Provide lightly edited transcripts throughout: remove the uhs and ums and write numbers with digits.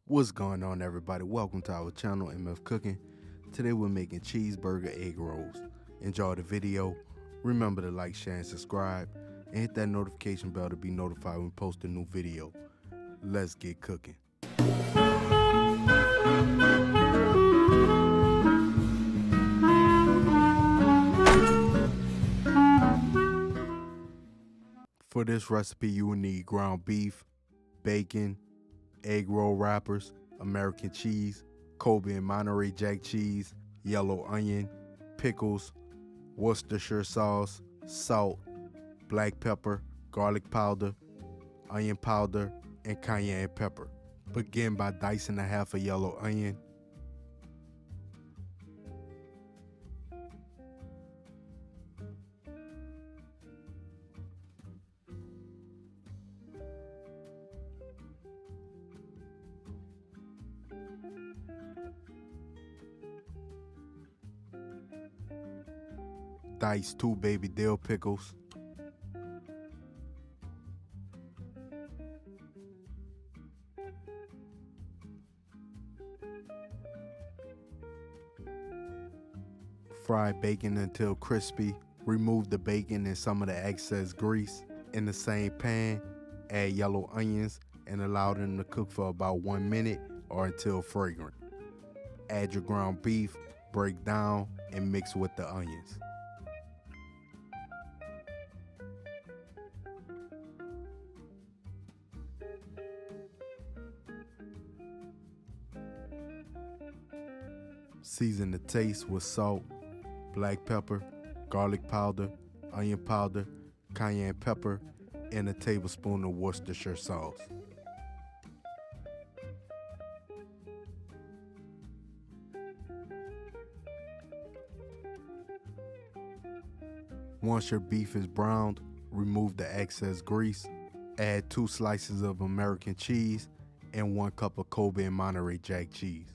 What's going on, everybody? Welcome to our channel, MF Cooking. Today we're making cheeseburger egg rolls. Enjoy the video. Remember to like, share, and subscribe, and hit that notification bell to be notified when we post a new video. Let's get cooking. For this recipe, you will need ground beef, bacon, egg roll wrappers, American cheese, Colby and Monterey jack cheese, yellow onion, pickles, Worcestershire sauce, salt, black pepper, garlic powder, onion powder, and cayenne pepper. Begin by dicing a half a yellow onion. Dice 2 baby dill pickles. Fry bacon until crispy. Remove the bacon and some of the excess grease. In the same pan, add yellow onions and allow them to cook for about 1 minute or until fragrant. Add your ground beef, break down, and mix with the onions. Season to taste with salt, black pepper, garlic powder, onion powder, cayenne pepper, and a tablespoon of Worcestershire sauce. Once your beef is browned, remove the excess grease. Add 2 slices of American cheese and 1 cup of Colby and Monterey jack cheese.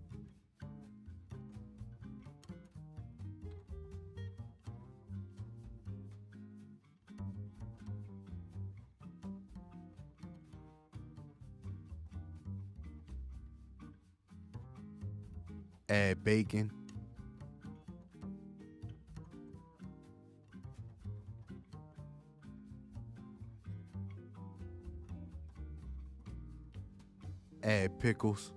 Add bacon, add pickles,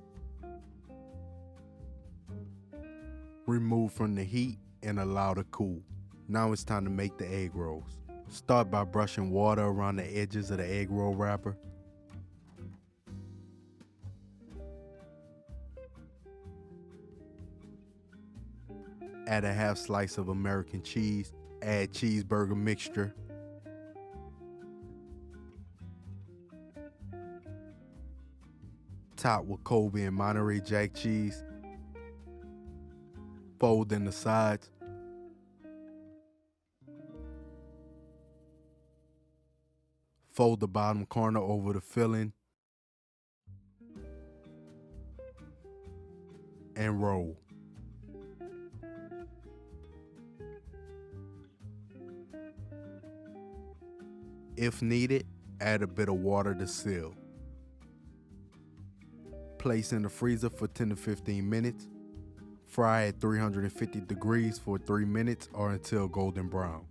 remove from the heat and allow to cool. Now it's time to make the egg rolls. Start by brushing water around the edges of the egg roll wrapper. Add a half slice of American cheese. Add cheeseburger mixture. Top with Colby and Monterey jack cheese. Fold in the sides. Fold the bottom corner over the filling. And roll. If needed, add a bit of water to seal. Place in the freezer for 10 to 15 minutes. Fry at 350 degrees for 3 minutes or until golden brown.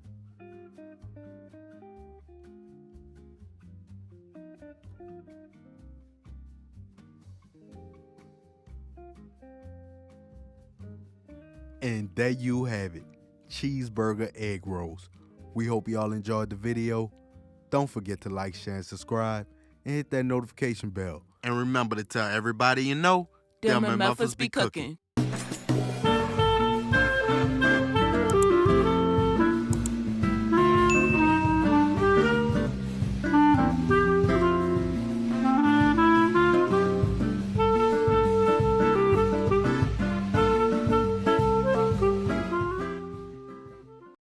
And there you have it, cheeseburger egg rolls. We hope y'all enjoyed the video. Don't forget to like, share, and subscribe, and hit that notification bell. And remember to tell everybody you know, them MFers be cooking.